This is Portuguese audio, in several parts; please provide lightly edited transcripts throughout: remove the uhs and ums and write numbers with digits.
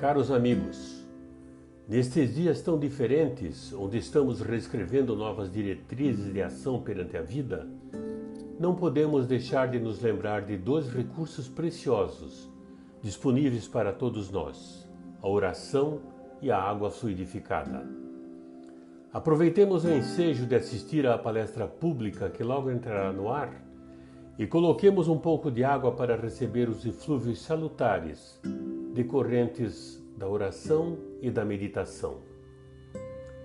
Caros amigos, nestes dias tão diferentes, onde estamos reescrevendo novas diretrizes de ação perante a vida, não podemos deixar de nos lembrar de dois recursos preciosos disponíveis para todos nós: a oração e a água fluidificada. Aproveitemos o ensejo de assistir à palestra pública que logo entrará no ar e coloquemos um pouco de água para receber os eflúvios salutares decorrentes da oração e da meditação.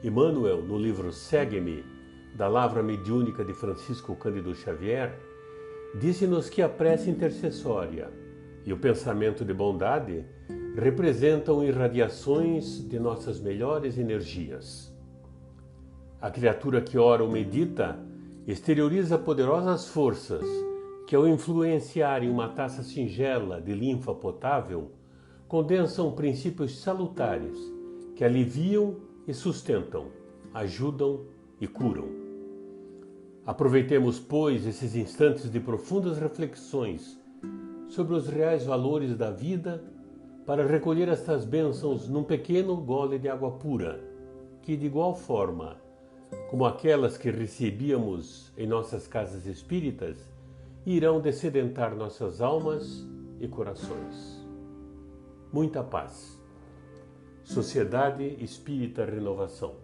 Emmanuel, no livro Segue-me, da Lavra Mediúnica de Francisco Cândido Xavier, disse-nos que a prece intercessória e o pensamento de bondade representam irradiações de nossas melhores energias. A criatura que ora ou medita exterioriza poderosas forças que, ao influenciar em uma taça singela de linfa potável, condensam princípios salutares que aliviam e sustentam, ajudam e curam. Aproveitemos, pois, esses instantes de profundas reflexões sobre os reais valores da vida para recolher estas bênçãos num pequeno gole de água pura, que, de igual forma como aquelas que recebíamos em nossas casas espíritas, irão dessedentar nossas almas e corações. Muita paz. Sociedade Espírita Renovação.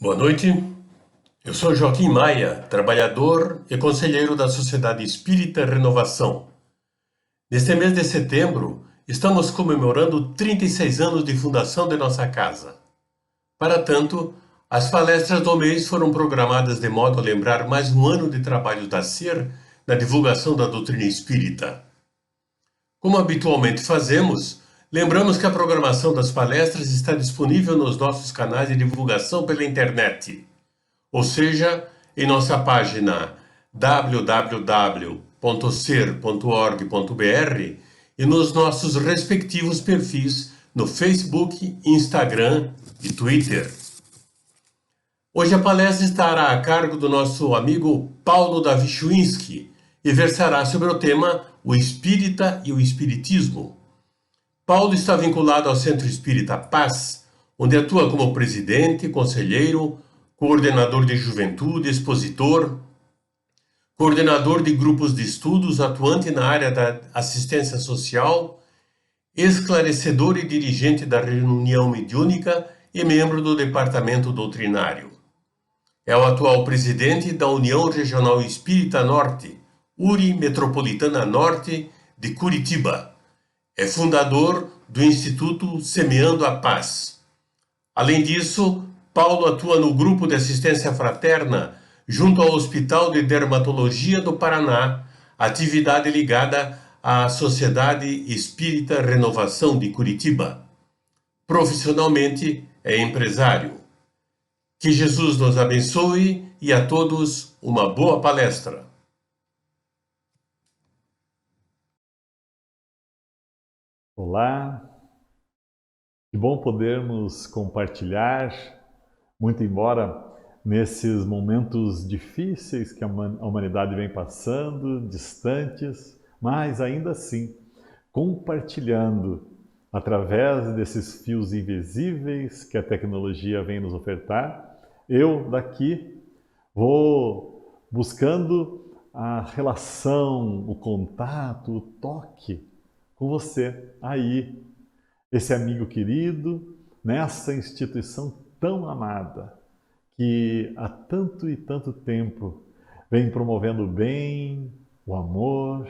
Boa noite, eu sou Joaquim Maia, trabalhador e conselheiro da Sociedade Espírita Renovação. Neste mês de setembro, estamos comemorando 36 anos de fundação de nossa casa. Para tanto, as palestras do mês foram programadas de modo a lembrar mais um ano de trabalho da SER na divulgação da doutrina espírita. Como habitualmente fazemos, lembramos que a programação das palestras está disponível nos nossos canais de divulgação pela internet, ou seja, em nossa página www.ser.org.br e nos nossos respectivos perfis no Facebook, Instagram e Twitter. Hoje a palestra estará a cargo do nosso amigo Paulo Davi Chwinski e versará sobre o tema O Espírita e o Espiritismo. Paulo está vinculado ao Centro Espírita Paz, onde atua como presidente, conselheiro, coordenador de juventude, expositor, coordenador de grupos de estudos, atuante na área da assistência social, esclarecedor e dirigente da reunião mediúnica e membro do departamento doutrinário. É o atual presidente da União Regional Espírita Norte, URI Metropolitana Norte de Curitiba. É fundador do Instituto Semeando a Paz. Além disso, Paulo atua no Grupo de Assistência Fraterna junto ao Hospital de Dermatologia do Paraná, atividade ligada à Sociedade Espírita Renovação de Curitiba. Profissionalmente, é empresário. Que Jesus nos abençoe e a todos uma boa palestra. Olá, que bom podermos compartilhar, muito embora nesses momentos difíceis que a humanidade vem passando, distantes, mas ainda assim, compartilhando através desses fios invisíveis que a tecnologia vem nos ofertar, eu daqui vou buscando a relação, o contato, o toque com você aí, esse amigo querido, nessa instituição tão amada, que há tanto e tanto tempo vem promovendo o bem, o amor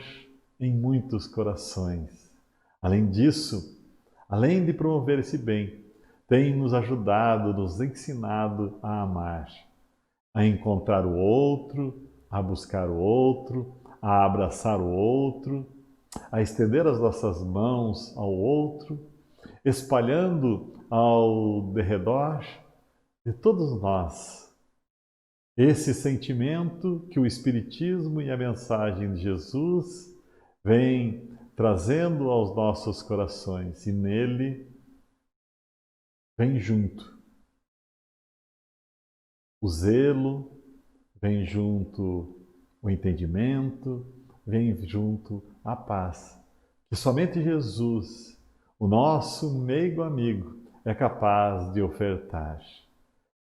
em muitos corações. Além disso, além de promover esse bem, tem nos ajudado, nos ensinado a amar, a encontrar o outro, a buscar o outro, a abraçar o outro, a estender as nossas mãos ao outro, espalhando ao derredor de todos nós esse sentimento que o Espiritismo e a mensagem de Jesus vem trazendo aos nossos corações, e nele vem junto o zelo, vem junto o entendimento, vem junto a paz, que somente Jesus, o nosso meigo amigo, é capaz de ofertar.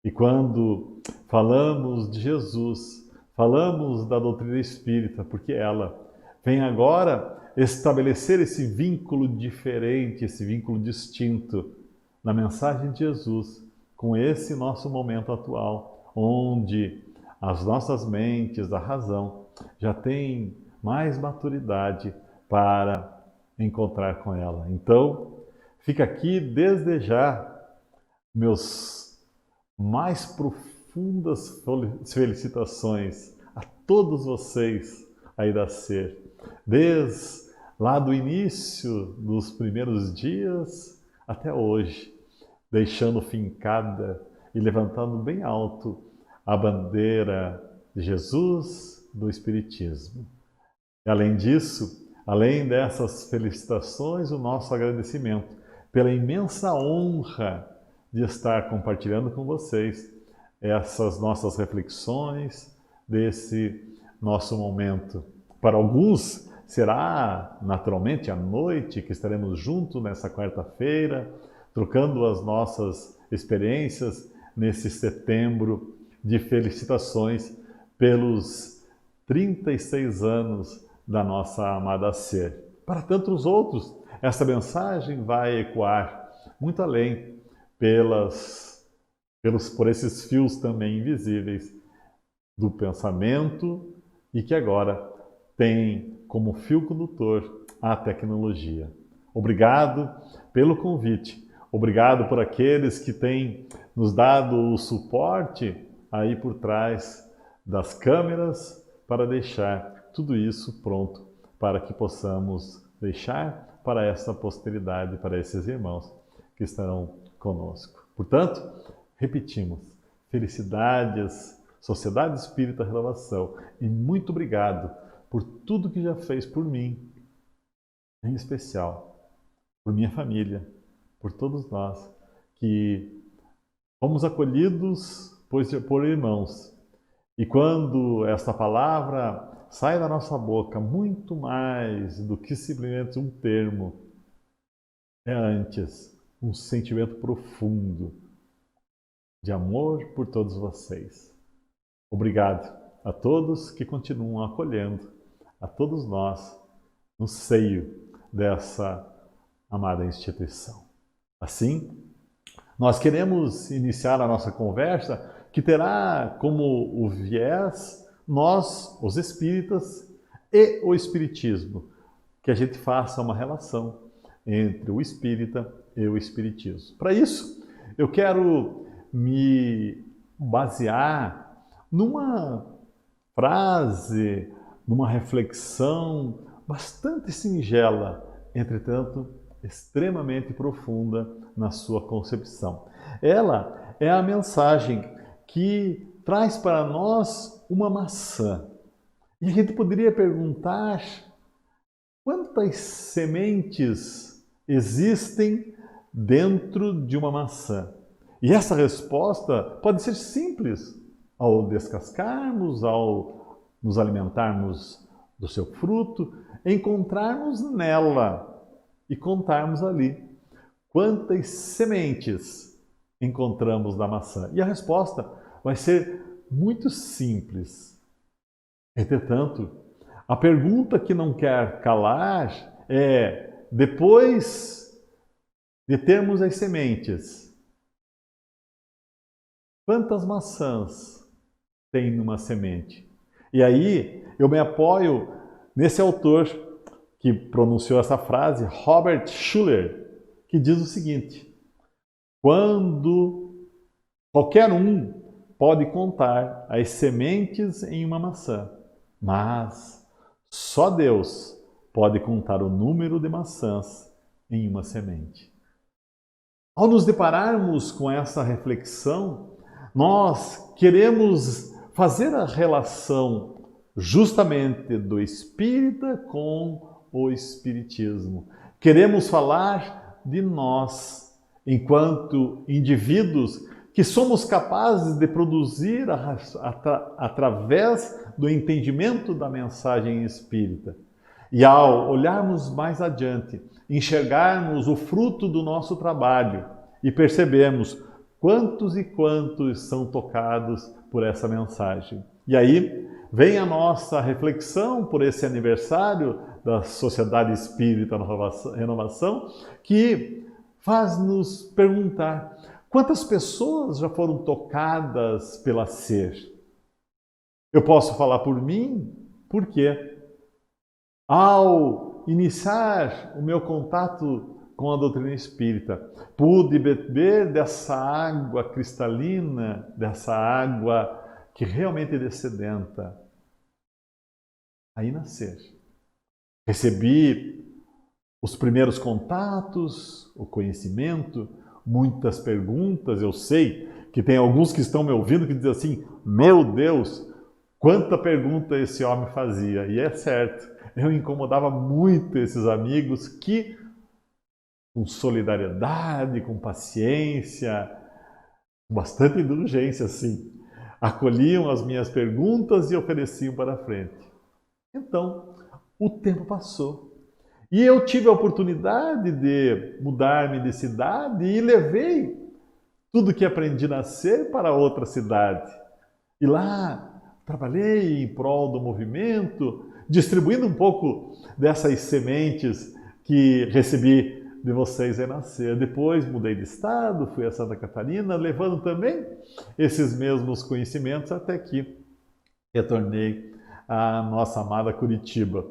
E quando falamos de Jesus, falamos da doutrina espírita, porque ela vem agora estabelecer esse vínculo diferente, esse vínculo distinto na mensagem de Jesus com esse nosso momento atual, onde as nossas mentes, a razão, já têm mais maturidade para encontrar com ela. Então, fica aqui desde já meus mais profundas felicitações a todos vocês aí da SER. Desde lá do início dos primeiros dias até hoje, deixando fincada e levantando bem alto a bandeira de Jesus, do Espiritismo. E além disso, além dessas felicitações, o nosso agradecimento pela imensa honra de estar compartilhando com vocês essas nossas reflexões desse nosso momento. Para alguns, será naturalmente à noite que estaremos juntos nessa quarta-feira, trocando as nossas experiências nesse setembro de felicitações pelos 36 anos da nossa amada SER. Para tantos outros, essa mensagem vai ecoar muito além por esses fios também invisíveis do pensamento e que agora tem como fio condutor a tecnologia. Obrigado pelo convite. Obrigado por aqueles que têm nos dado o suporte aí por trás das câmeras para deixar tudo isso pronto para que possamos deixar para essa posteridade, para esses irmãos que estarão conosco. Portanto, repetimos, felicidades, Sociedade Espírita Renovação, e muito obrigado por tudo que já fez por mim, em especial, por minha família, por todos nós, que fomos acolhidos por irmãos. E quando esta palavra sai da nossa boca, muito mais do que simplesmente um termo, é antes um sentimento profundo de amor por todos vocês. Obrigado a todos que continuam acolhendo, a todos nós, no seio dessa amada instituição. Assim, nós queremos iniciar a nossa conversa, que terá como o viés nós, os espíritas, e o espiritismo, que a gente faça uma relação entre o espírita e o espiritismo. Para isso, eu quero me basear numa frase, numa reflexão bastante singela, entretanto extremamente profunda na sua concepção. Ela é a mensagem que traz para nós uma maçã. E a gente poderia perguntar: quantas sementes existem dentro de uma maçã? E essa resposta pode ser simples ao descascarmos, ao nos alimentarmos do seu fruto, encontrarmos nela e contarmos ali quantas sementes encontramos na maçã. E a resposta vai ser muito simples. Entretanto, a pergunta que não quer calar é: depois de termos as sementes, quantas maçãs tem numa semente? E aí eu me apoio nesse autor que pronunciou essa frase, Robert Schuller, que diz o seguinte: quando qualquer um pode contar as sementes em uma maçã, mas só Deus pode contar o número de maçãs em uma semente. Ao nos depararmos com essa reflexão, nós queremos fazer a relação justamente do espírita com o espiritismo. Queremos falar de nós, enquanto indivíduos que somos capazes de produzir através do entendimento da mensagem espírita. E ao olharmos mais adiante, enxergarmos o fruto do nosso trabalho e percebemos quantos e quantos são tocados por essa mensagem. E aí vem a nossa reflexão por esse aniversário da Sociedade Espírita Renovação, que faz-nos perguntar: quantas pessoas já foram tocadas pela SER? Eu posso falar por mim, porque ao iniciar o meu contato com a doutrina espírita, pude beber dessa água cristalina, dessa água que realmente descedenta. Aí nascer. Recebi os primeiros contatos, o conhecimento, muitas perguntas. Eu sei que tem alguns que estão me ouvindo que dizem assim: meu Deus, quanta pergunta esse homem fazia. E é certo, eu incomodava muito esses amigos que, com solidariedade, com paciência, com bastante indulgência, assim, acolhiam as minhas perguntas e ofereciam para frente. Então, o tempo passou. E eu tive a oportunidade de mudar-me de cidade e levei tudo que aprendi na SER para outra cidade. E lá trabalhei em prol do movimento, distribuindo um pouco dessas sementes que recebi de vocês aí na SER. Depois mudei de estado, fui a Santa Catarina, levando também esses mesmos conhecimentos até que retornei à nossa amada Curitiba.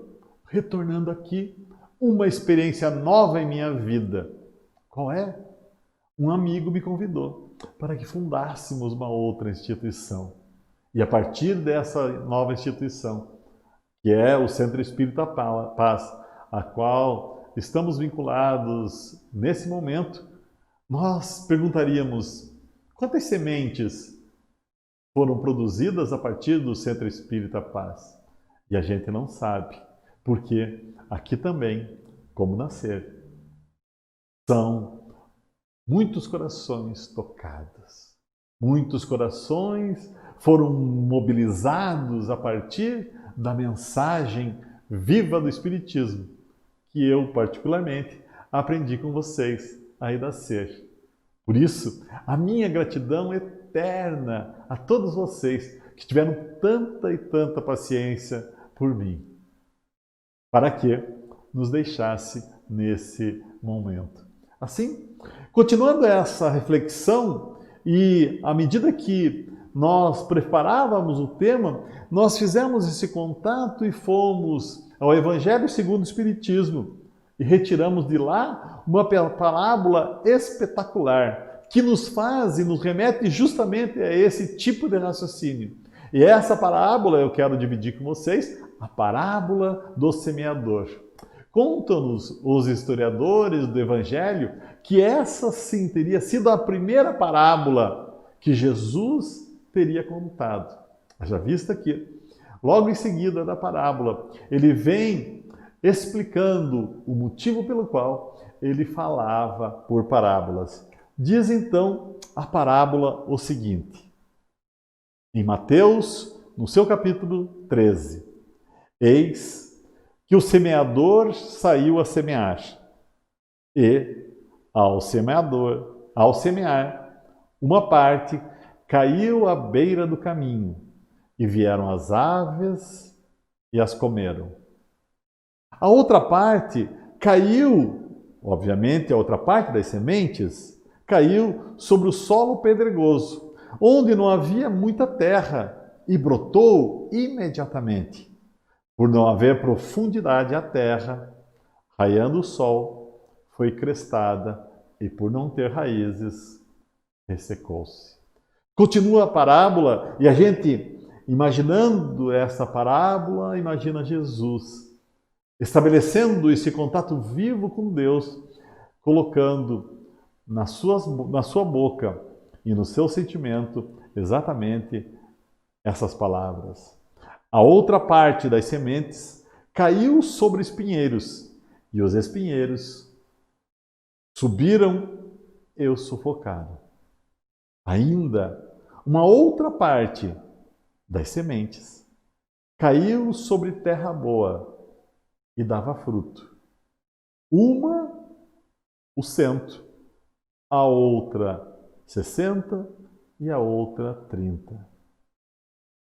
Retornando aqui, uma experiência nova em minha vida. Qual é? Um amigo me convidou para que fundássemos uma outra instituição. E a partir dessa nova instituição, que é o Centro Espírita Paz, a qual estamos vinculados nesse momento, nós perguntaríamos: quantas sementes foram produzidas a partir do Centro Espírita Paz? E a gente não sabe, porque aqui também, como na SER, são muitos corações tocados. Muitos corações foram mobilizados a partir da mensagem viva do Espiritismo, que eu, particularmente, aprendi com vocês aí da SER. Por isso, a minha gratidão eterna a todos vocês que tiveram tanta e tanta paciência por mim, para que nos deixasse nesse momento. Assim, continuando essa reflexão, e à medida que nós preparávamos o tema, nós fizemos esse contato e fomos ao Evangelho segundo o Espiritismo e retiramos de lá uma parábola espetacular que nos faz e nos remete justamente a esse tipo de raciocínio. E essa parábola eu quero dividir com vocês, a parábola do semeador. Contam-nos os historiadores do Evangelho que essa sim teria sido a primeira parábola que Jesus teria contado. Já vista que, logo em seguida da parábola, ele vem explicando o motivo pelo qual ele falava por parábolas. Diz então a parábola o seguinte, em Mateus, no seu capítulo 13: eis que o semeador saiu a semear, e, ao semear, uma parte caiu à beira do caminho, e vieram as aves e as comeram. A outra parte caiu, obviamente, a outra parte das sementes, caiu sobre o solo pedregoso, onde não havia muita terra, e brotou imediatamente. Por não haver profundidade a terra, raiando o sol, foi crestada, e por não ter raízes, ressecou-se. Continua a parábola, e a gente, imaginando essa parábola, imagina Jesus estabelecendo esse contato vivo com Deus, colocando na sua boca e no seu sentimento exatamente essas palavras. A outra parte das sementes caiu sobre espinheiros, e os espinheiros subiram e o sufocaram. Ainda uma outra parte das sementes caiu sobre terra boa e dava fruto. Uma, o 100, a outra 60 e a outra 30.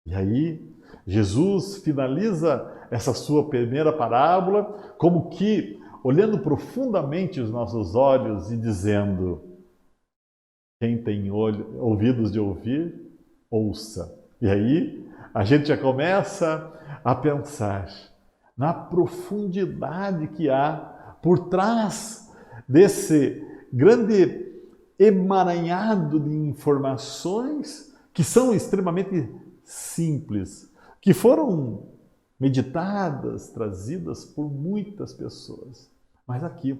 E aí, Jesus finaliza essa sua primeira parábola como que olhando profundamente os nossos olhos e dizendo: quem tem ouvidos de ouvir, ouça. E aí, a gente já começa a pensar na profundidade que há por trás desse grande emaranhado de informações que são extremamente simples, que foram meditadas, trazidas por muitas pessoas. Mas aqui,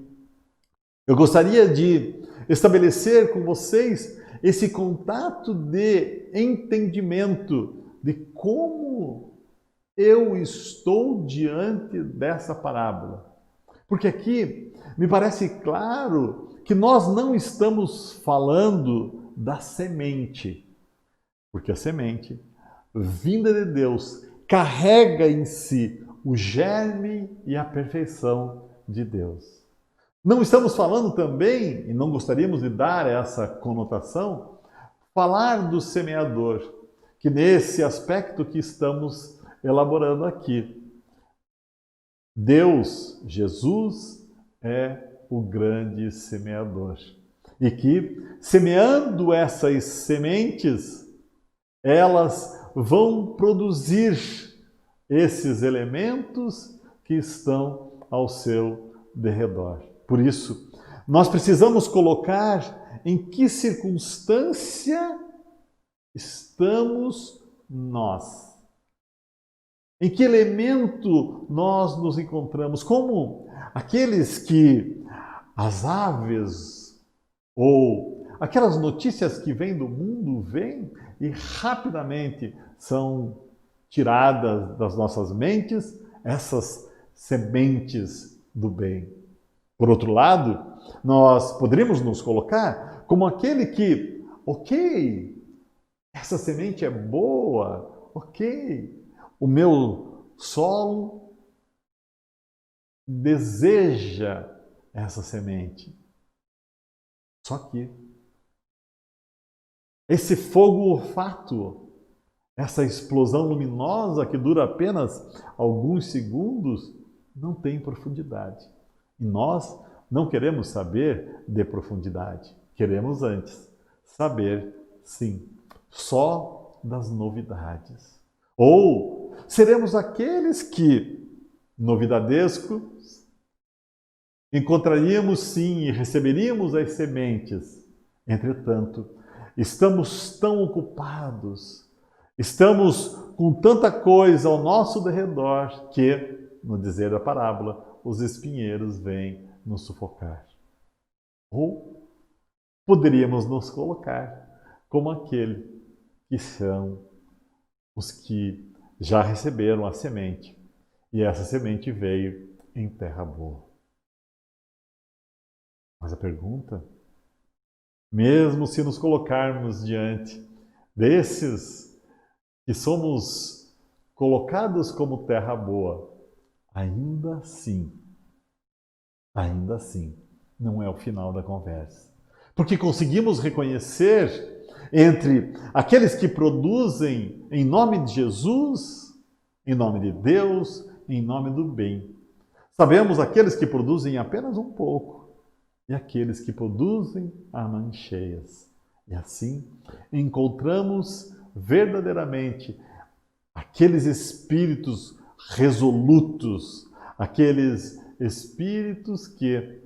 eu gostaria de estabelecer com vocês esse contato de entendimento de como eu estou diante dessa parábola. Porque aqui me parece claro que nós não estamos falando da semente, porque a semente, vinda de Deus, carrega em si o germe e a perfeição de Deus. Não estamos falando também, e não gostaríamos de dar essa conotação, falar do semeador, que nesse aspecto que estamos elaborando aqui. Deus, Jesus, é o grande semeador. E que, semeando essas sementes, elas vão produzir esses elementos que estão ao seu derredor. Por isso, nós precisamos colocar em que circunstância estamos nós. Em que elemento nós nos encontramos? Como aqueles que as aves ou aquelas notícias que vêm do mundo vêm e rapidamente são tiradas das nossas mentes essas sementes do bem. Por outro lado, nós poderíamos nos colocar como aquele que, ok, essa semente é boa, ok, o meu solo deseja essa semente. Só que esse fogo olfato, essa explosão luminosa que dura apenas alguns segundos, não tem profundidade. E nós não queremos saber de profundidade. Queremos antes saber, sim, só das novidades. Ou seremos aqueles que, novidadescos, encontraríamos sim e receberíamos as sementes. Entretanto, estamos tão ocupados, estamos com tanta coisa ao nosso derredor que, no dizer da parábola, os espinheiros vêm nos sufocar. Ou poderíamos nos colocar como aquele que são os que já receberam a semente, e essa semente veio em terra boa. Mas a pergunta, mesmo se nos colocarmos diante desses que somos colocados como terra boa, ainda assim, não é o final da conversa. Porque conseguimos reconhecer entre aqueles que produzem em nome de Jesus, em nome de Deus, em nome do bem. Sabemos aqueles que produzem apenas um pouco e aqueles que produzem a mãos cheias. E assim encontramos verdadeiramente aqueles espíritos resolutos, aqueles espíritos que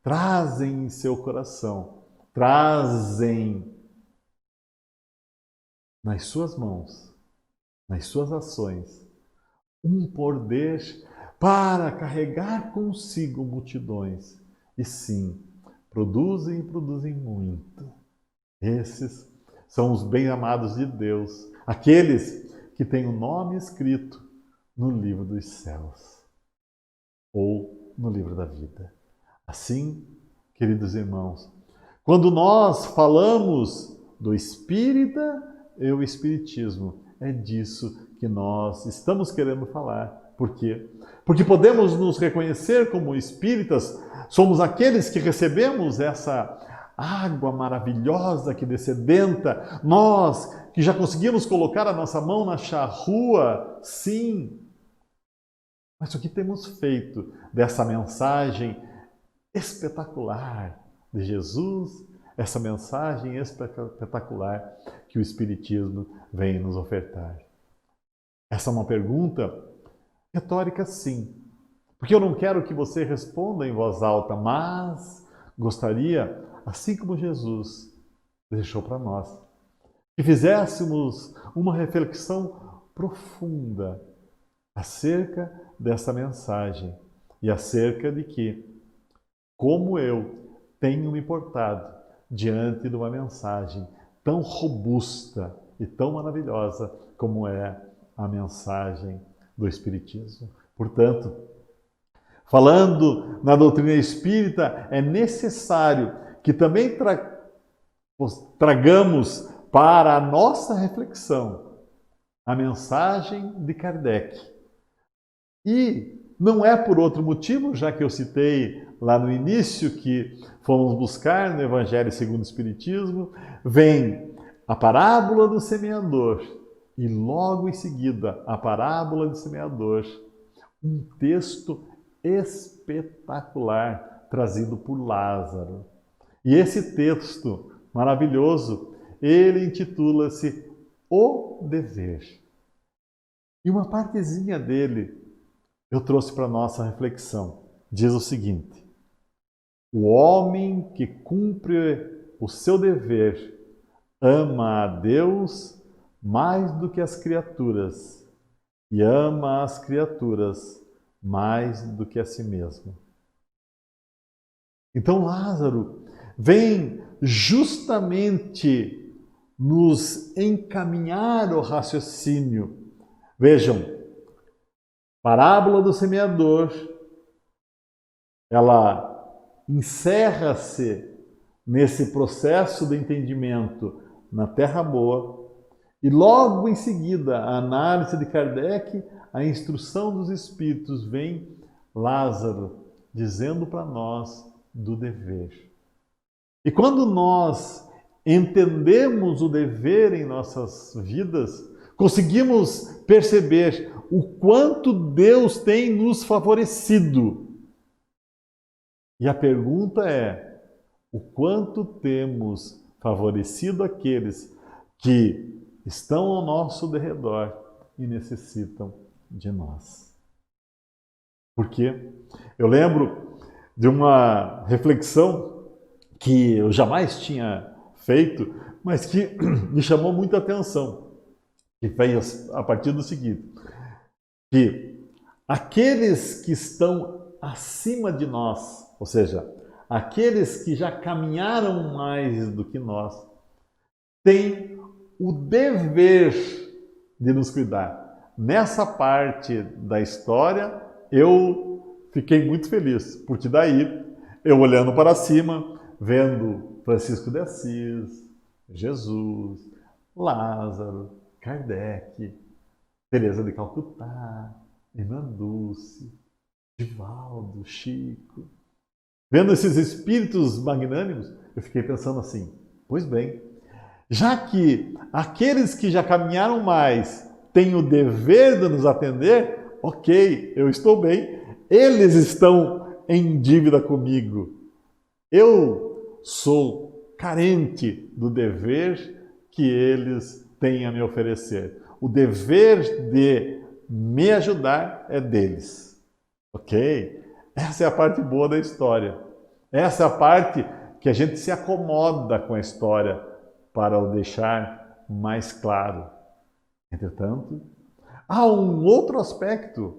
trazem em seu coração, trazem nas suas mãos, nas suas ações, um poder para carregar consigo multidões. E sim, produzem e produzem muito. Esses são os bem-amados de Deus, aqueles que têm o nome escrito no livro dos céus ou no livro da vida. Assim, queridos irmãos, quando nós falamos do espírita e o espiritismo. É disso que nós estamos querendo falar. Por quê? Porque podemos nos reconhecer como espíritas, somos aqueles que recebemos essa água maravilhosa que descedenta, nós que já conseguimos colocar a nossa mão na charrua, sim. Mas o que temos feito dessa mensagem espetacular de Jesus, essa mensagem espetacular que o Espiritismo vem nos ofertar? Essa é uma pergunta retórica, sim. Porque eu não quero que você responda em voz alta, mas gostaria, assim como Jesus deixou para nós, que fizéssemos uma reflexão profunda acerca dessa mensagem e acerca de que, como eu tenho me portado diante de uma mensagem tão robusta e tão maravilhosa como é a mensagem do Espiritismo. Portanto, falando na doutrina espírita, é necessário que também tragamos para a nossa reflexão a mensagem de Kardec. E não é por outro motivo, já que eu citei lá no início que fomos buscar no Evangelho segundo o Espiritismo, vem a parábola do semeador e logo em seguida a parábola do semeador, um texto espetacular trazido por Lázaro. E esse texto maravilhoso, ele intitula-se O Dever. E uma partezinha dele eu trouxe para a nossa reflexão. Diz o seguinte: o homem que cumpre o seu dever ama a Deus mais do que as criaturas e ama as criaturas mais do que a si mesmo. Então Lázaro vem justamente nos encaminhar o raciocínio. Vejam, parábola do semeador, ela encerra-se nesse processo de entendimento na terra boa e logo em seguida a análise de Kardec, a instrução dos espíritos, vem Lázaro dizendo para nós do dever. E quando nós entendemos o dever em nossas vidas, conseguimos perceber o quanto Deus tem nos favorecido. E a pergunta é: o quanto temos favorecido aqueles que estão ao nosso derredor e necessitam de nós? Porque eu lembro de uma reflexão que eu jamais tinha feito, mas que me chamou muita atenção, que veio a partir do seguinte: que aqueles que estão acima de nós, ou seja, aqueles que já caminharam mais do que nós, têm o dever de nos cuidar. Nessa parte da história, eu fiquei muito feliz, porque daí, eu olhando para cima, vendo Francisco de Assis, Jesus, Lázaro, Kardec, Teresa de Calcutá, Irmã Dulce, Divaldo, Chico, vendo esses espíritos magnânimos, eu fiquei pensando assim: pois bem, já que aqueles que já caminharam mais têm o dever de nos atender, ok, eu estou bem, eles estão em dívida comigo. Eu sou carente do dever que eles têm a me oferecer. O dever de me ajudar é deles. Ok? Essa é a parte boa da história. Essa é a parte que a gente se acomoda com a história para o deixar mais claro. Entretanto, há um outro aspecto,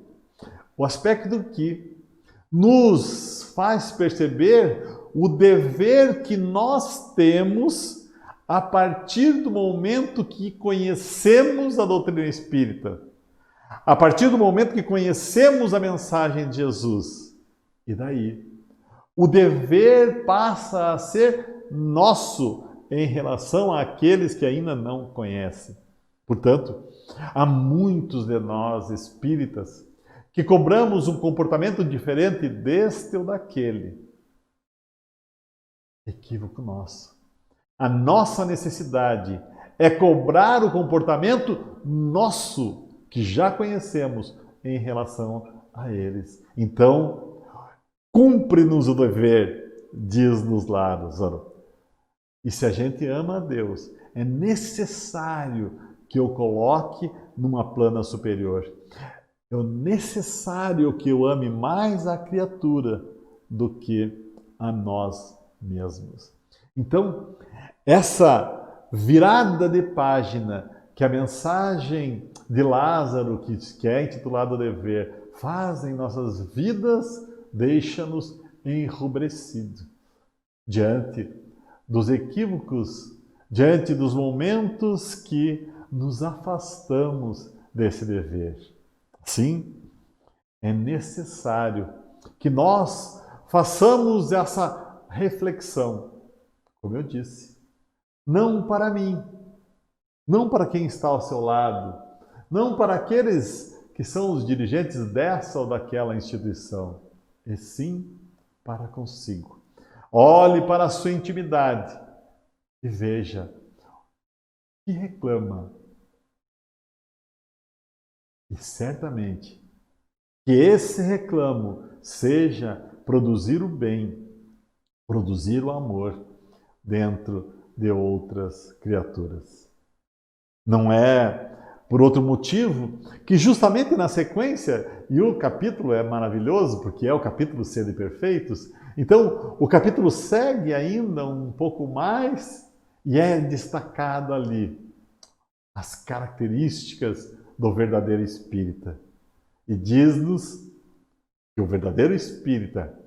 o aspecto que nos faz perceber o dever que nós temos a partir do momento que conhecemos a doutrina espírita, a partir do momento que conhecemos a mensagem de Jesus. E daí, o dever passa a ser nosso em relação àqueles que ainda não conhecem. Portanto, há muitos de nós espíritas que cobramos um comportamento diferente deste ou daquele. Equívoco nosso. A nossa necessidade é cobrar o comportamento nosso, que já conhecemos, em relação a eles. Então, cumpre-nos o dever, diz-nos lá, Lázaro. E se a gente ama a Deus, é necessário que eu coloque numa plana superior. É necessário que eu ame mais a criatura do que a nós mesmos. Então, essa virada de página que a mensagem de Lázaro, que é intitulada O Dever, faz em nossas vidas, deixa-nos enrubrecidos diante dos equívocos, diante dos momentos que nos afastamos desse dever. Sim, é necessário que nós façamos essa reflexão, como eu disse, não para mim, não para quem está ao seu lado, não para aqueles que são os dirigentes dessa ou daquela instituição, e sim para consigo. Olhe para a sua intimidade e veja o que reclama. E certamente que esse reclamo seja produzir o bem, produzir o amor dentro de outras criaturas. Não é por outro motivo que justamente na sequência, e o capítulo é maravilhoso, porque é o capítulo Sede Perfeitos, então o capítulo segue ainda um pouco mais e é destacado ali as características do verdadeiro espírita. E diz-nos que o verdadeiro espírita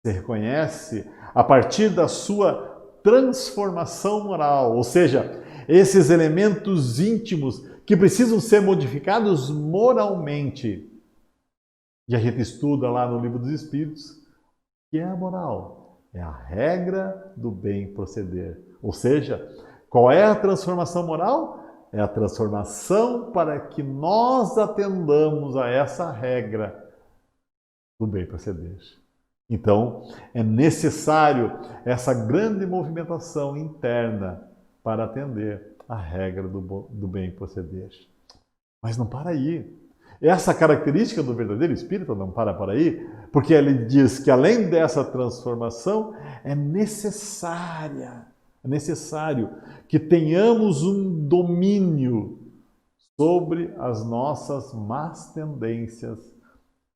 se reconhece a partir da sua transformação moral, ou seja, esses elementos íntimos que precisam ser modificados moralmente. E a gente estuda lá no Livro dos Espíritos que é a moral, é a regra do bem proceder. Ou seja, qual é a transformação moral? É a transformação para que nós atendamos a essa regra do bem proceder. Então, é necessário essa grande movimentação interna para atender a regra do bem proceder. Mas não para aí. Essa característica do verdadeiro espírito não para por aí, porque ele diz que além dessa transformação, é necessário que tenhamos um domínio sobre as nossas más tendências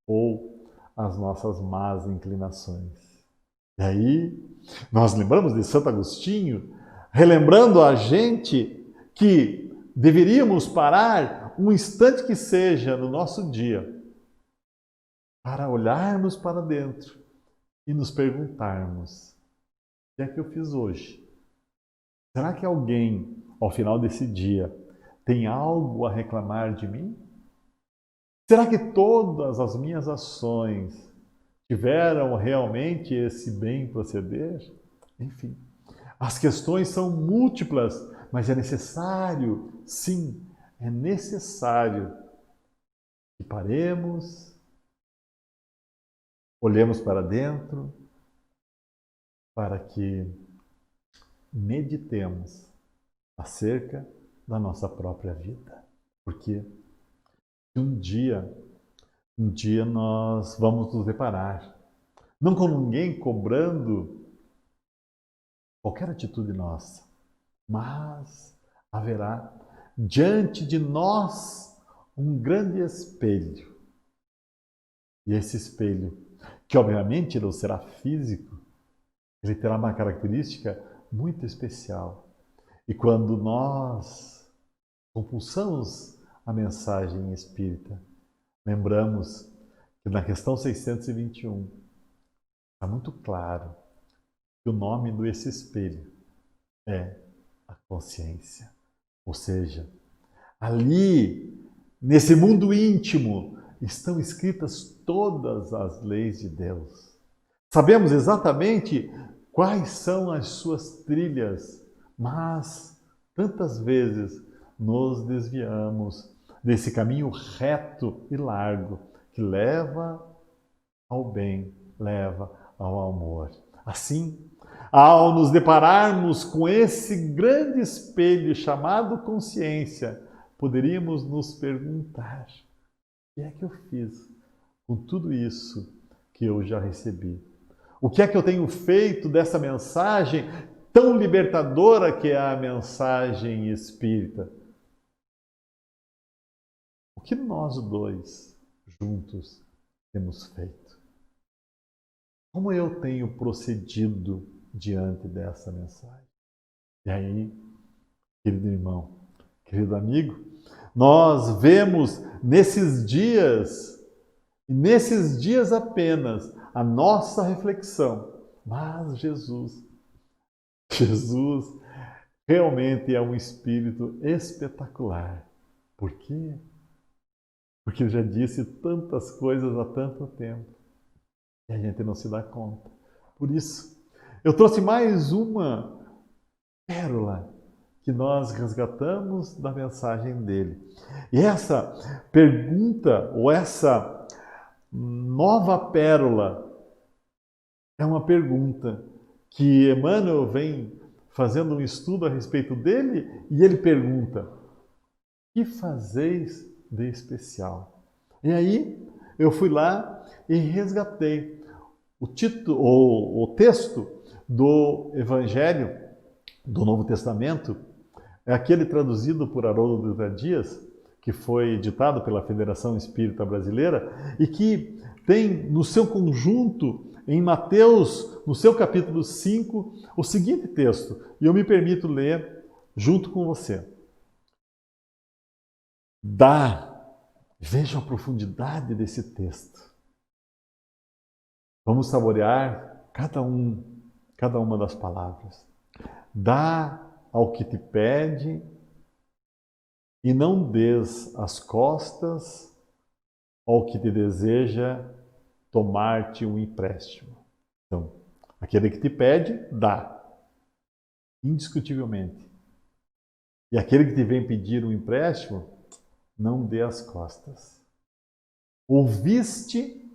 ou as nossas más inclinações. E aí, nós lembramos de Santo Agostinho, relembrando a gente que deveríamos parar um instante que seja no nosso dia para olharmos para dentro e nos perguntarmos: o que é que eu fiz hoje? Será que alguém, ao final desse dia, tem algo a reclamar de mim? Será que todas as minhas ações tiveram realmente esse bem proceder? Enfim, as questões são múltiplas, mas é necessário, sim, é necessário que paremos, olhemos para dentro, para que meditemos acerca da nossa própria vida. Porque um dia nós vamos nos deparar, não com ninguém cobrando qualquer atitude nossa, mas haverá diante de nós um grande espelho. E esse espelho, que obviamente não será físico, ele terá uma característica muito especial. E quando nós compulsamos a mensagem espírita, lembramos que na questão 621 está muito claro que o nome desse espelho é a consciência. Ou seja, ali, nesse mundo íntimo, estão escritas todas as leis de Deus. Sabemos exatamente quais são as suas trilhas, Mas tantas vezes nos desviamos desse caminho reto e largo que leva ao bem, leva ao amor. Assim, ao nos depararmos com esse grande espelho chamado consciência, poderíamos nos perguntar: o que é que eu fiz com tudo isso que eu já recebi? O que é que eu tenho feito dessa mensagem tão libertadora que é a mensagem espírita? O que nós dois juntos temos feito? Como eu tenho procedido diante dessa mensagem? E aí, querido irmão, querido amigo, nós vemos nesses dias, e nesses dias apenas, a nossa reflexão. Mas Jesus realmente é um espírito espetacular. Por quê? Porque ele já disse tantas coisas há tanto tempo e a gente não se dá conta. Por isso, eu trouxe mais uma pérola que nós resgatamos da mensagem dele. E essa pergunta, ou essa nova pérola, é uma pergunta que Emmanuel vem fazendo um estudo a respeito dele e ele pergunta: que fazeis de especial? E aí eu fui lá e resgatei o título, o texto do Evangelho do Novo Testamento, é aquele traduzido por Haroldo Dutra Dias, que foi ditado pela Federação Espírita Brasileira e que tem no seu conjunto, em Mateus, no seu capítulo 5, o seguinte texto, e eu me permito ler junto com você. Vejam a profundidade desse texto. Vamos saborear cada uma das palavras. Dá ao que te pede e não des as costas ao que te deseja tomar-te um empréstimo. Então, aquele que te pede, dá, indiscutivelmente. E aquele que te vem pedir um empréstimo, não dê as costas. Ouviste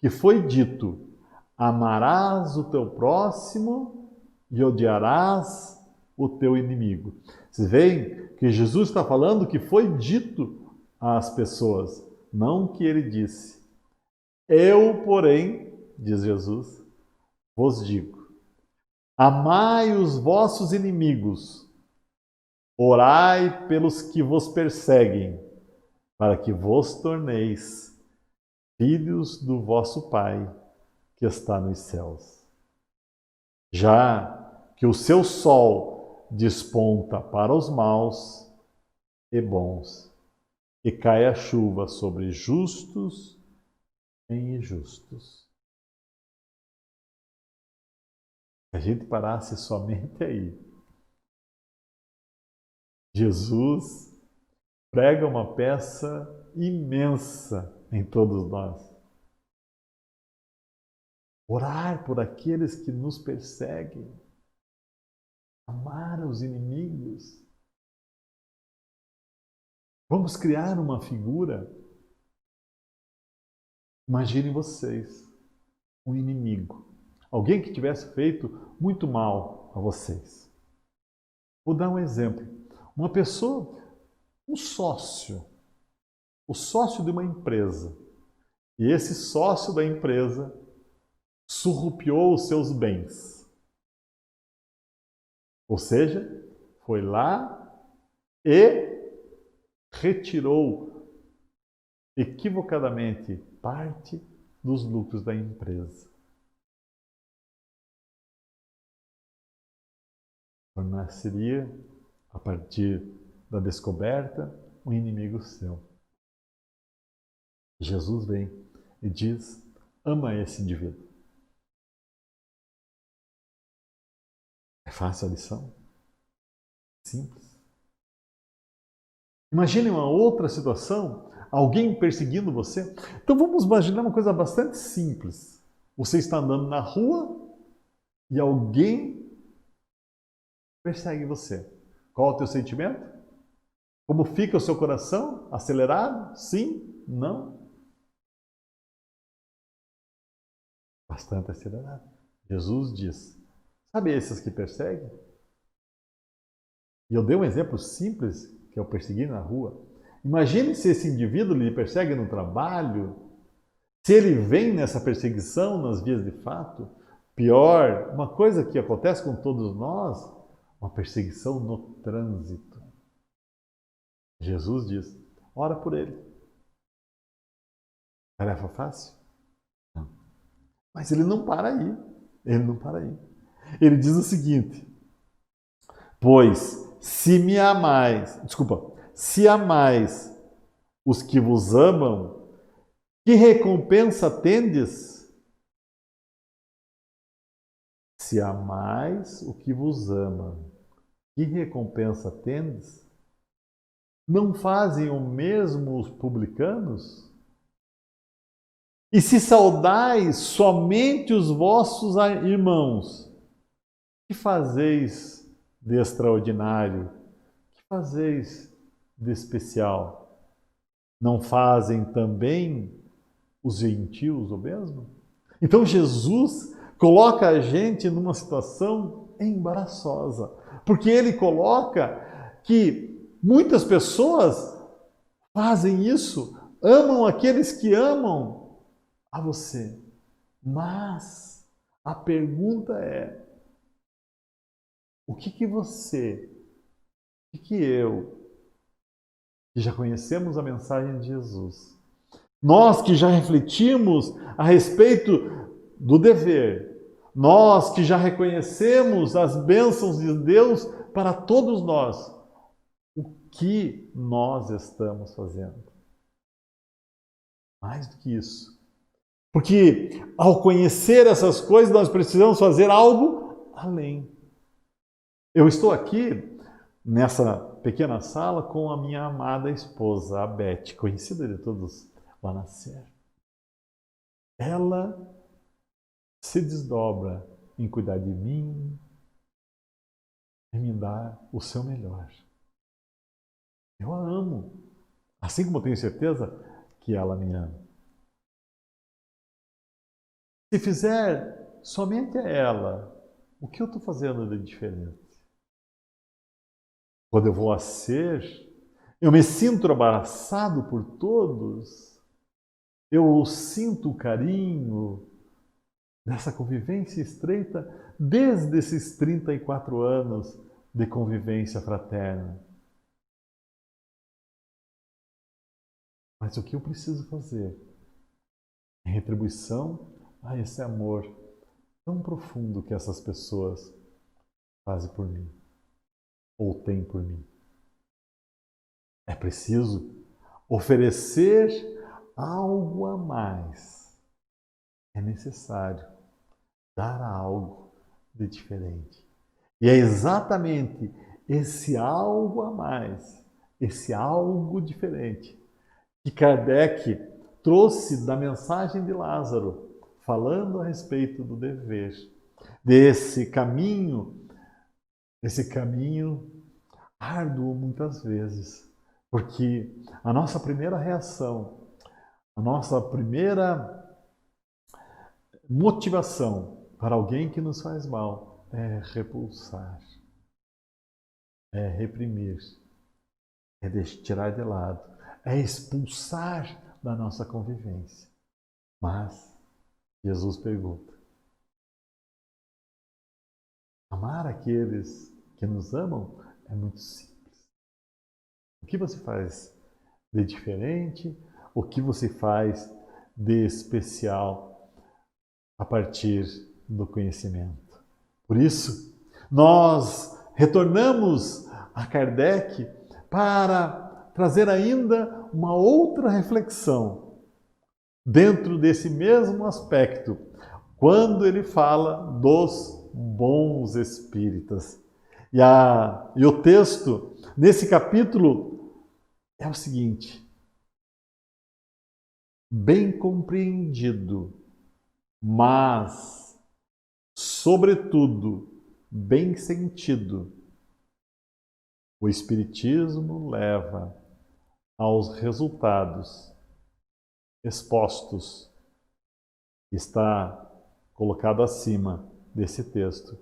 que foi dito: amarás o teu próximo e odiarás o teu inimigo. Vocês veem que Jesus está falando que foi dito às pessoas, não que ele disse. Eu, porém, diz Jesus, vos digo: amai os vossos inimigos, orai pelos que vos perseguem, para que vos torneis filhos do vosso Pai que está nos céus. Já que o seu sol desponta para os maus e bons, e cai a chuva sobre justos e injustos. Se a gente parasse somente aí, Jesus prega uma peça imensa em todos nós. Orar por aqueles que nos perseguem. Amar os inimigos. Vamos criar uma figura. Imaginem vocês, um inimigo. Alguém que tivesse feito muito mal a vocês. Vou dar um exemplo. Uma pessoa, um sócio. O sócio de uma empresa. E esse sócio da empresa surrupiou os seus bens. Ou seja, foi lá e retirou equivocadamente parte dos lucros da empresa. Tornar-se-ia, a partir da descoberta, um inimigo seu. Jesus vem e diz: ama esse indivíduo. É fácil a lição? Simples. Imagine uma outra situação, alguém perseguindo você. Então vamos imaginar uma coisa bastante simples. Você está andando na rua e alguém persegue você. Qual é o teu sentimento? Como fica o seu coração? Acelerado? Sim? Não? Bastante acelerado. Jesus diz, sabe esses que perseguem? E eu dei um exemplo simples, que é o perseguir na rua. Imagine se esse indivíduo lhe persegue no trabalho, se ele vem nessa perseguição nas vias de fato. Pior, uma coisa que acontece com todos nós, uma perseguição no trânsito. Jesus diz, ora por ele. Tarefa fácil? Não. Mas ele não para aí. Ele não para aí. Ele diz o seguinte, pois se amais os que vos amam, que recompensa tendes? Se amais o que vos ama, que recompensa tendes? Não fazem o mesmo os publicanos? E se saudais somente os vossos irmãos, que fazeis de extraordinário? Que fazeis de especial? Não fazem também os gentios o mesmo? Então Jesus coloca a gente numa situação embaraçosa, porque ele coloca que muitas pessoas fazem isso, amam aqueles que amam a você. Mas a pergunta é, o que você, o que eu, que já conhecemos a mensagem de Jesus, nós que já refletimos a respeito do dever, nós que já reconhecemos as bênçãos de Deus para todos nós, o que nós estamos fazendo? Mais do que isso. Porque ao conhecer essas coisas, nós precisamos fazer algo além. Eu estou aqui nessa pequena sala com a minha amada esposa, a Beth, conhecida de todos lá na Serra. Ela se desdobra em cuidar de mim, em me dar o seu melhor. Eu a amo, assim como eu tenho certeza que ela me ama. Se fizer somente a ela, o que eu estou fazendo de diferente? Quando eu vou a ser, eu me sinto abraçado por todos, eu sinto o carinho dessa convivência estreita desde esses 34 anos de convivência fraterna. Mas o que eu preciso fazer em retribuição a esse amor tão profundo que essas pessoas fazem por mim, ou têm por mim? É preciso oferecer algo a mais. É necessário dar algo de diferente. E é exatamente esse algo a mais, esse algo diferente, que Kardec trouxe da mensagem de Lázaro, falando a respeito do dever, desse caminho árduo muitas vezes, porque a nossa primeira reação, a nossa primeira motivação para alguém que nos faz mal é repulsar, é reprimir, é tirar de lado, é expulsar da nossa convivência. Mas Jesus pergunta: amar aqueles que nos amam é muito simples. O que você faz de diferente? O que você faz de especial a partir do conhecimento? Por isso, nós retornamos a Kardec para trazer ainda uma outra reflexão dentro desse mesmo aspecto, quando ele fala dos bons espíritas. E o texto nesse capítulo é o seguinte: bem compreendido, mas, sobretudo, bem sentido, O Espiritismo leva aos resultados expostos, está colocado acima desse texto,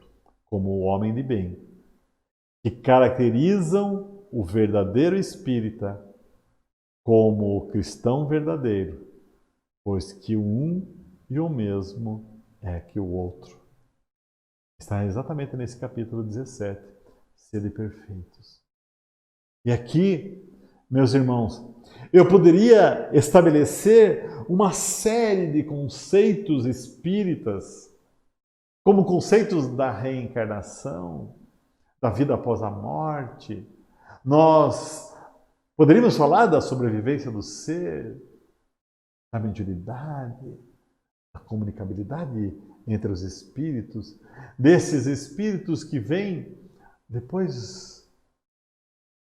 como o homem de bem, que caracterizam o verdadeiro espírita como o cristão verdadeiro, pois que o um e o mesmo é que o outro. Está exatamente nesse capítulo 17, sede perfeitos. E aqui, meus irmãos, eu poderia estabelecer uma série de conceitos espíritas, como conceitos da reencarnação, da vida após a morte. Nós poderíamos falar da sobrevivência do ser, da mediunidade, da comunicabilidade entre os espíritos, desses espíritos que vêm depois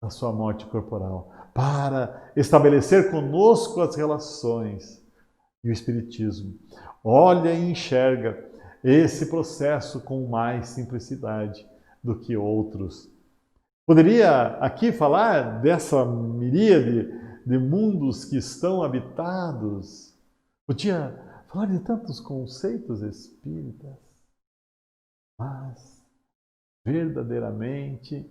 da sua morte corporal, para estabelecer conosco as relações. E o Espiritismo olha e enxerga esse processo com mais simplicidade do que outros. Poderia aqui falar dessa miríade de mundos que estão habitados. Podia falar de tantos conceitos espíritas, mas verdadeiramente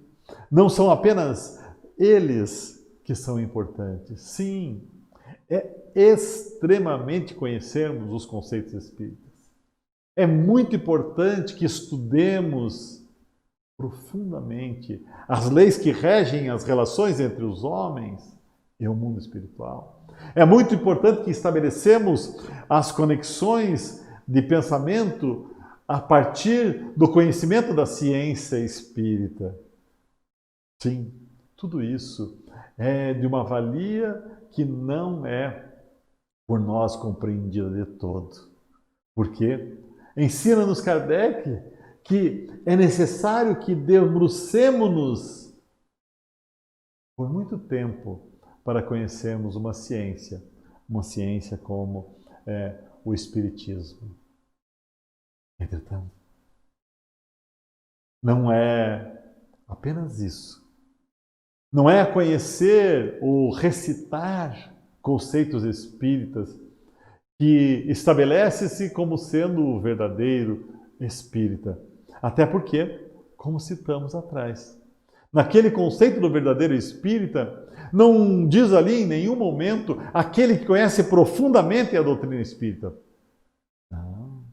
não são apenas eles que são importantes. Sim, é extremamente conhecermos os conceitos espíritas. É muito importante que estudemos profundamente as leis que regem as relações entre os homens e o mundo espiritual. É muito importante que estabelecemos as conexões de pensamento a partir do conhecimento da ciência espírita. Sim, tudo isso é de uma valia que não é por nós compreendida de todo. Porque ensina-nos Kardec que é necessário que debrucemos-nos por muito tempo para conhecermos uma ciência como o Espiritismo. Entretanto, não é apenas isso. Não é conhecer ou recitar conceitos espíritas que estabelece-se como sendo o verdadeiro espírita. Até porque, como citamos atrás, naquele conceito do verdadeiro espírita, não diz ali em nenhum momento aquele que conhece profundamente a doutrina espírita. Não.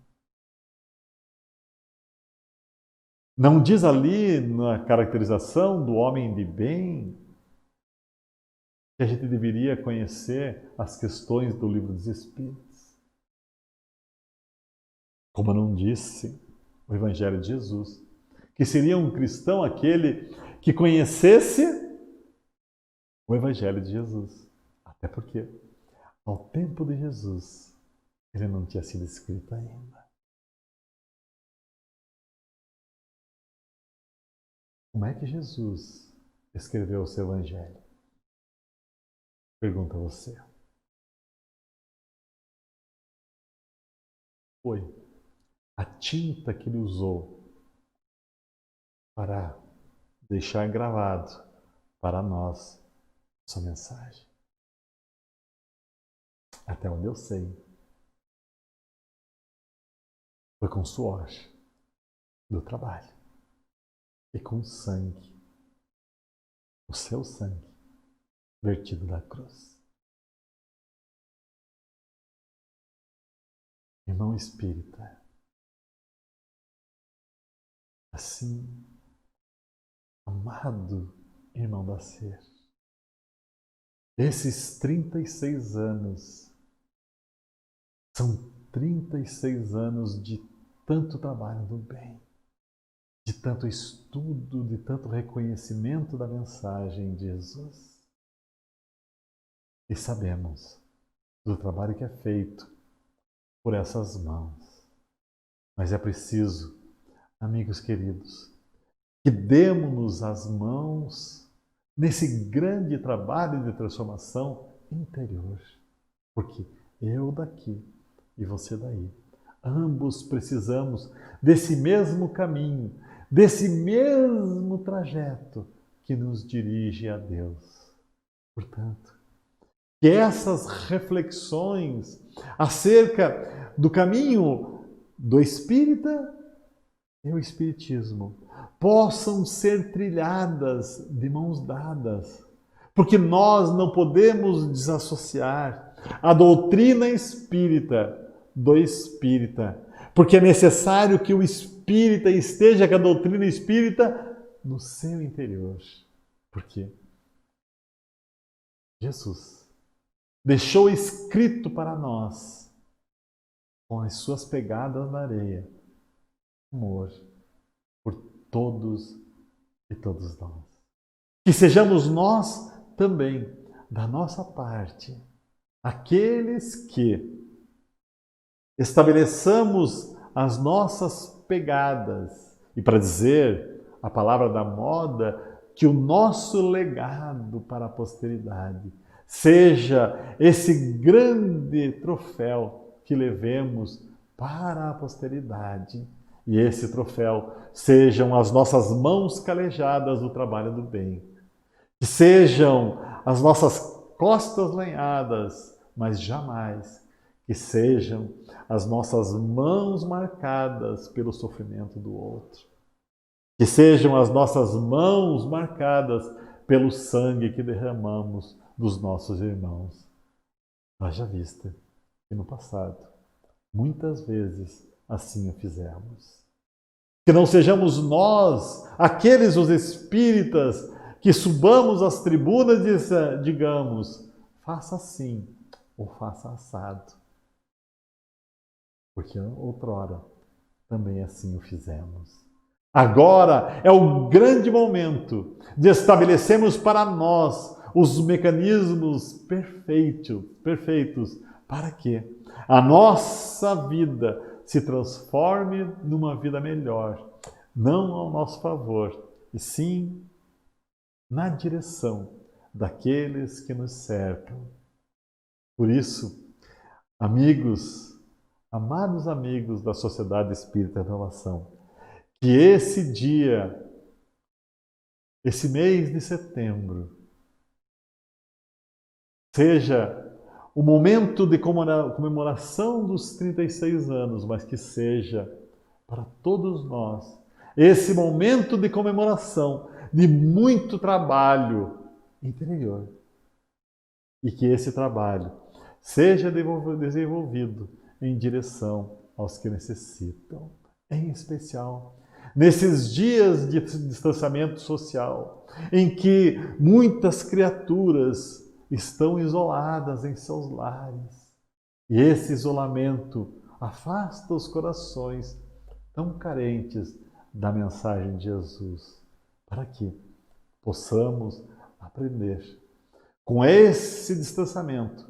Não diz ali na caracterização do homem de bem que a gente deveria conhecer as questões do Livro dos Espíritos. Como não disse o Evangelho de Jesus, que seria um cristão aquele que conhecesse o Evangelho de Jesus. Até porque, ao tempo de Jesus, ele não tinha sido escrito ainda. Como é que Jesus escreveu o seu Evangelho? Pergunta você. Foi a tinta que ele usou para deixar gravado para nós essa mensagem. Até onde eu sei, foi com suor do trabalho e com sangue, o seu sangue vertido da cruz. Irmão espírita, assim, amado irmão da Ser, esses 36 anos são 36 anos de tanto trabalho do bem, de tanto estudo, de tanto reconhecimento da mensagem de Jesus. E sabemos do trabalho que é feito por essas mãos. Mas é preciso, amigos queridos, que demos-nos as mãos nesse grande trabalho de transformação interior. Porque eu daqui e você daí, ambos precisamos desse mesmo caminho, desse mesmo trajeto que nos dirige a Deus. Portanto, que essas reflexões acerca do caminho do espírita e o espiritismo possam ser trilhadas de mãos dadas, porque nós não podemos desassociar a doutrina espírita do espírita, porque é necessário que o espírita esteja com a doutrina espírita no seu interior. Por quê? Jesus deixou escrito para nós, com as suas pegadas na areia, amor por todos e todos nós. Que sejamos nós também, da nossa parte, aqueles que estabeleçamos as nossas pegadas, e para dizer a palavra da moda, que o nosso legado para a posteridade seja esse grande troféu que levemos para a posteridade. E esse troféu sejam as nossas mãos calejadas do trabalho do bem. Que sejam as nossas costas lenhadas, mas jamais que sejam as nossas mãos marcadas pelo sofrimento do outro. Que sejam as nossas mãos marcadas pelo sangue que derramamos dos nossos irmãos. Haja vista que no passado, muitas vezes, assim o fizemos. Que não sejamos nós, aqueles os espíritas, que subamos às tribunas e digamos, faça assim ou faça assado. Porque outrora também assim o fizemos. Agora é o grande momento de estabelecermos para nós os mecanismos perfeitos para que a nossa vida se transforme numa vida melhor, não ao nosso favor, e sim na direção daqueles que nos cercam. Por isso, amigos, amados amigos da Sociedade Espírita Renovação, que esse dia, esse mês de setembro, seja o momento de comemoração dos 36 anos, mas que seja para todos nós esse momento de comemoração de muito trabalho interior. E que esse trabalho seja desenvolvido em direção aos que necessitam, em especial nesses dias de distanciamento social, em que muitas criaturas estão isoladas em seus lares. E esse isolamento afasta os corações tão carentes da mensagem de Jesus, para que possamos aprender com esse distanciamento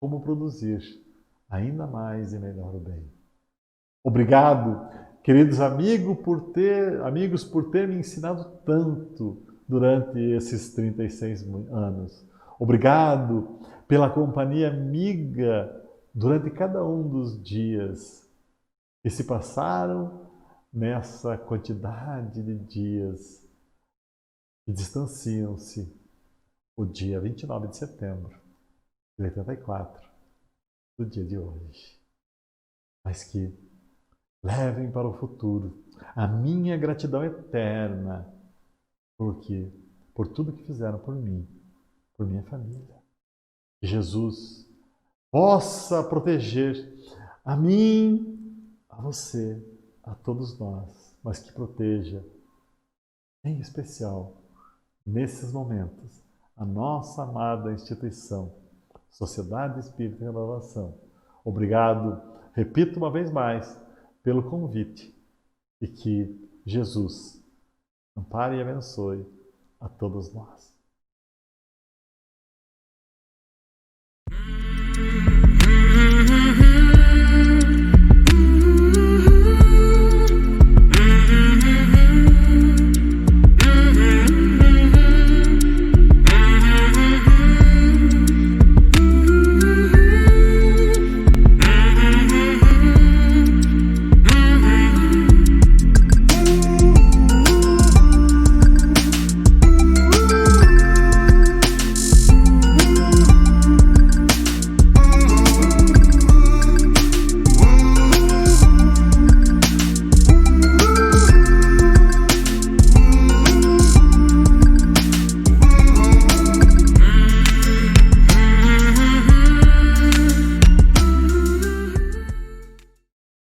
como produzir ainda mais e melhor o bem. Obrigado, queridos amigos, por ter me ensinado tanto durante esses 36 anos. Obrigado pela companhia amiga durante cada um dos dias que se passaram nessa quantidade de dias que distanciam-se o dia 29 de setembro de 84, do dia de hoje. Mas que levem para o futuro a minha gratidão eterna por tudo que fizeram por mim, por minha família. Que Jesus possa proteger a mim, a você, a todos nós, mas que proteja, em especial, nesses momentos, a nossa amada instituição, Sociedade Espírita Renovação. Obrigado, repito uma vez mais, pelo convite e que Jesus ampare e abençoe a todos nós.